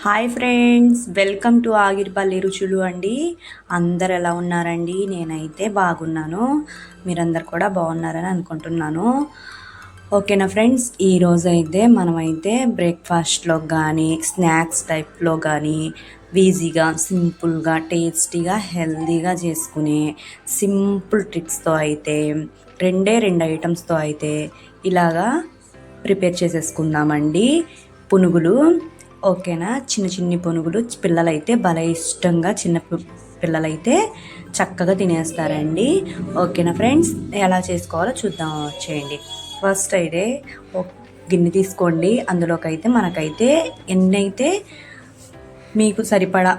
Hi friends, welcome to Agiripalli రుచులు అండి. అందరు ఎలా ఉన్నారండి? నేనైతే బాగున్నాను. మీరందరు కూడా బాగున్నారని అనుకుంటున్నాను. ఓకేనా ఫ్రెండ్స్, ఈరోజు అయితే మనమైతే బ్రేక్ఫాస్ట్లో కానీ స్నాక్స్ టైప్లో కానీ ఈజీగా సింపుల్గా టేస్టీగా హెల్తీగా చేసుకునే సింపుల్ ట్రిక్స్తో అయితే రెండు ఐటమ్స్తో అయితే ఇలాగా ప్రిపేర్ చేసేసుకుందామండి. పునుగులు. ఓకేనా, చిన్ని పునుగులు పిల్లలైతే భలే ఇష్టంగా పిల్లలైతే చక్కగా తినేస్తారండి. ఓకేనా ఫ్రెండ్స్, ఎలా చేసుకోవాలో చూద్దాం వచ్చేయండి. ఫస్ట్ అయితే ఒక గిన్నె తీసుకోండి. అందులోకి అయితే మనకైతే ఎన్నైతే మీకు సరిపడా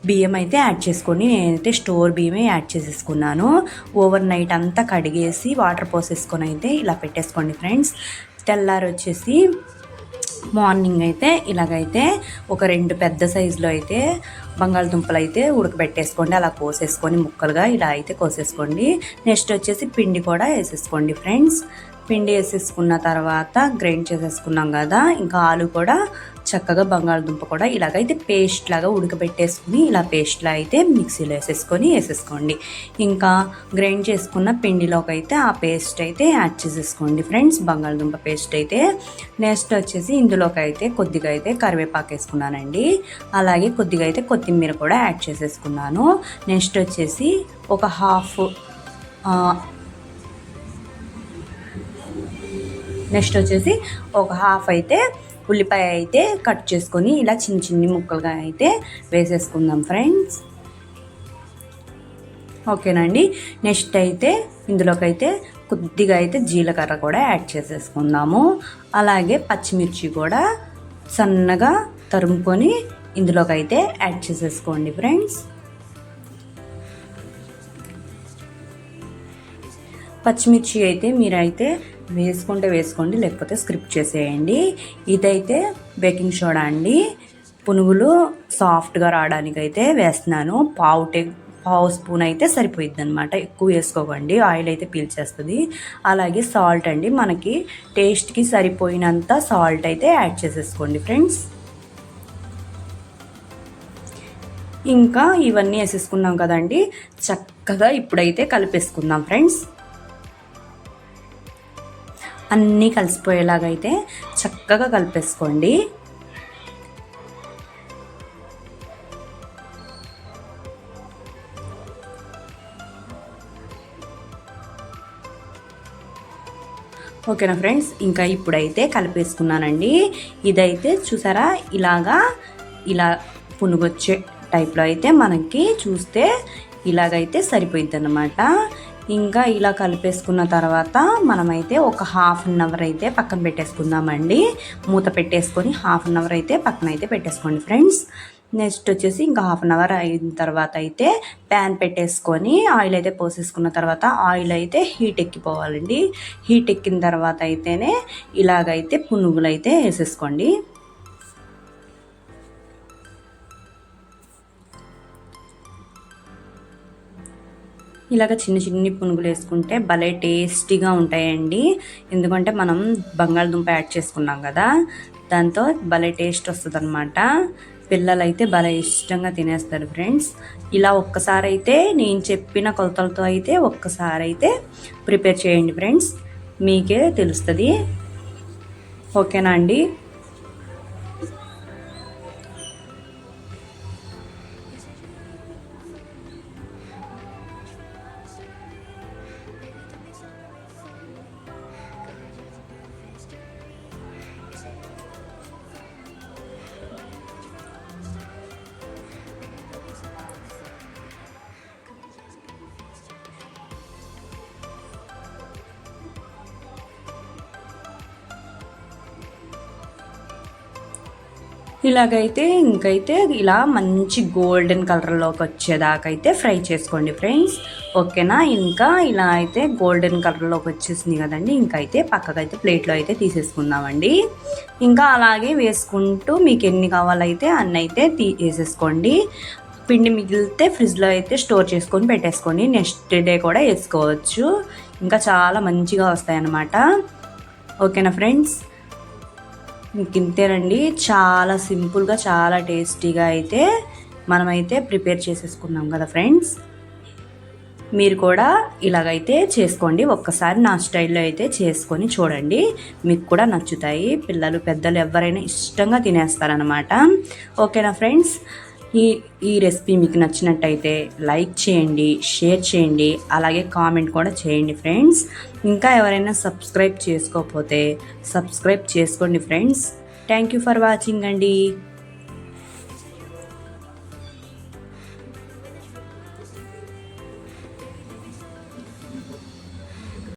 బియ్యం అయితే యాడ్ చేసుకోండి. నేనైతే స్టోర్ బియ్యమే యాడ్ చేసేసుకున్నాను. ఓవర్ నైట్ అంతా కడిగేసి వాటర్ పోసేసుకొని అయితే ఇలా పెట్టేసుకోండి ఫ్రెండ్స్. తెల్లారి వచ్చేసి మార్నింగ్ అయితే ఇలాగైతే ఒక 2 పెద్ద సైజులో అయితే బంగాళదుంపలు అయితే ఉడకబెట్టేసుకోండి. అలా కోసేసుకొని ముక్కలుగా ఇలా అయితే కోసేసుకోండి. నెక్స్ట్ వచ్చేసి పిండి కూడా వేసేసుకోండి ఫ్రెండ్స్. పిండి వేసేసుకున్న తర్వాత గ్రైండ్ చేసేసుకున్నాం కదా, ఇంకా ఆలు కూడా చక్కగా బంగాళదుంప కూడా ఇలాగైతే పేస్ట్ లాగా ఉడకబెట్టేసుకుని ఇలా పేస్ట్లా అయితే మిక్సీలో వేసేసుకోండి. ఇంకా గ్రైండ్ చేసుకున్న పిండిలోకి అయితే ఆ పేస్ట్ అయితే యాడ్ చేసేసుకోండి ఫ్రెండ్స్, బంగాళదుంప పేస్ట్ అయితే. నెక్స్ట్ వచ్చేసి ఇందులోకి అయితే కొద్దిగా అయితే కరివేపాకు వేసుకున్నానండి. అలాగే కొద్దిగా అయితే కొత్తిమీర కూడా యాడ్ చేసేసుకున్నాను. నెక్స్ట్ వచ్చేసి ఒక హాఫ్ అయితే ఉల్లిపాయ అయితే కట్ చేసుకొని ఇలా చిన్ని ముక్కలుగా అయితే వేసేసుకుందాం ఫ్రెండ్స్. ఓకేనండి. నెక్స్ట్ అయితే ఇందులోకి అయితే కొద్దిగా అయితే జీలకర్ర కూడా యాడ్ చేసేసుకుందాము. అలాగే పచ్చిమిర్చి కూడా సన్నగా తరుముకొని ఇందులోకి అయితే యాడ్ చేసేసుకోండి ఫ్రెండ్స్. పచ్చిమిర్చి అయితే మీరైతే వేసుకోండి, లేకపోతే స్కిప్ చేసేయండి. ఇదైతే బేకింగ్ సోడా అండి. పునుగులు సాఫ్ట్గా రావడానికి అయితే వేస్తున్నాను. పావు స్పూన్ అయితే సరిపోయిద్ది అనమాట, ఎక్కువ వేసుకోకండి, ఆయిల్ అయితే పీల్చేస్తుంది. అలాగే సాల్ట్ అండి, మనకి టేస్ట్కి సరిపోయినంత సాల్ట్ అయితే యాడ్ చేసేసుకోండి ఫ్రెండ్స్. ఇంకా ఇవన్నీ వేసేసుకున్నాం కదండి, చక్కగా ఇప్పుడైతే కలిపేసుకుందాం ఫ్రెండ్స్. అన్నీ కలిసిపోయేలాగైతే చక్కగా కలిపేసుకోండి. ఓకేనా ఫ్రెండ్స్, ఇంకా ఇప్పుడైతే కలిపేసుకున్నానండి. ఇదైతే చూసారా, ఇలా పునుగొచ్చే టైప్లో అయితే మనకి చూస్తే ఇలాగైతే సరిపోయిద్ది అన్నమాట. ఇంకా ఇలా కలిపేసుకున్న తర్వాత మనమైతే ఒక హాఫ్ అన్ అవర్ అయితే పక్కన పెట్టేసుకుందామండి. మూత పెట్టేసుకొని హాఫ్ అన్ అవర్ అయితే పక్కన అయితే పెట్టేసుకోండి ఫ్రెండ్స్. నెక్స్ట్ వచ్చేసి ఇంకా హాఫ్ అన్ అవర్ అయిన తర్వాత అయితే ప్యాన్ పెట్టేసుకొని ఆయిల్ అయితే పోసేసుకున్న తర్వాత ఆయిల్ అయితే హీట్ ఎక్కిపోవాలండి. హీట్ ఎక్కిన తర్వాత అయితేనే ఇలాగైతే పునుగులు అయితే వేసేసుకోండి. ఇలాగ చిన్ని పునుగులు వేసుకుంటే భలే టేస్టీగా ఉంటాయండి. ఎందుకంటే మనం బంగాళదుంప యాడ్ చేసుకున్నాం కదా, దాంతో భలే టేస్ట్ వస్తుంది అనమాట. పిల్లలైతే భలే ఇష్టంగా తినేస్తారు ఫ్రెండ్స్. ఇలా ఒక్కసారి అయితే నేను చెప్పిన కొలతలతో అయితే ఒక్కసారి అయితే ప్రిపేర్ చేయండి ఫ్రెండ్స్, మీకే తెలుస్తుంది. ఓకేనా అండి? ఇంకైతే ఇలా మంచి గోల్డెన్ కలర్లోకి వచ్చేదాకైతే ఫ్రై చేసుకోండి ఫ్రెండ్స్. ఓకేనా? ఇంకా ఇలా అయితే గోల్డెన్ కలర్లోకి వచ్చేసింది కదండి, ఇంకైతే పక్కకైతే ప్లేట్లో అయితే తీసేసుకుందామండి. ఇంకా అలాగే వేసుకుంటూ మీకు ఎన్ని కావాలైతే అన్నీ అయితే వేసేసుకోండి. పిండి మిగిలితే ఫ్రిడ్జ్లో అయితే స్టోర్ చేసుకొని పెట్టేసుకోండి, నెక్స్ట్ డే కూడా వేసుకోవచ్చు. ఇంకా చాలా మంచిగా వస్తాయి అన్నమాట. ఓకేనా ఫ్రెండ్స్? ఇంతేనండి, చాలా సింపుల్గా చాలా టేస్టీగా అయితే మనమైతే ప్రిపేర్ చేసేసుకున్నాం కదా ఫ్రెండ్స్. మీరు కూడా ఇలాగైతే చేసుకోండి, ఒక్కసారి నా స్టైల్లో అయితే చేసుకొని చూడండి, మీకు కూడా నచ్చుతాయి. పిల్లలు పెద్దలు ఎవరైనా ఇష్టంగా తినేస్తారనమాట. ఓకేనా ఫ్రెండ్స్, ఈ రెసిపీ మీకు నచ్చినట్టయితే లైక్ చేయండి, షేర్ చేయండి, అలాగే కామెంట్ కూడా చేయండి ఫ్రెండ్స్. ఇంకా ఎవరైనా సబ్స్క్రైబ్ చేసుకోకపోతే సబ్స్క్రైబ్ చేసుకోండి friends. Thank you for watching అండి.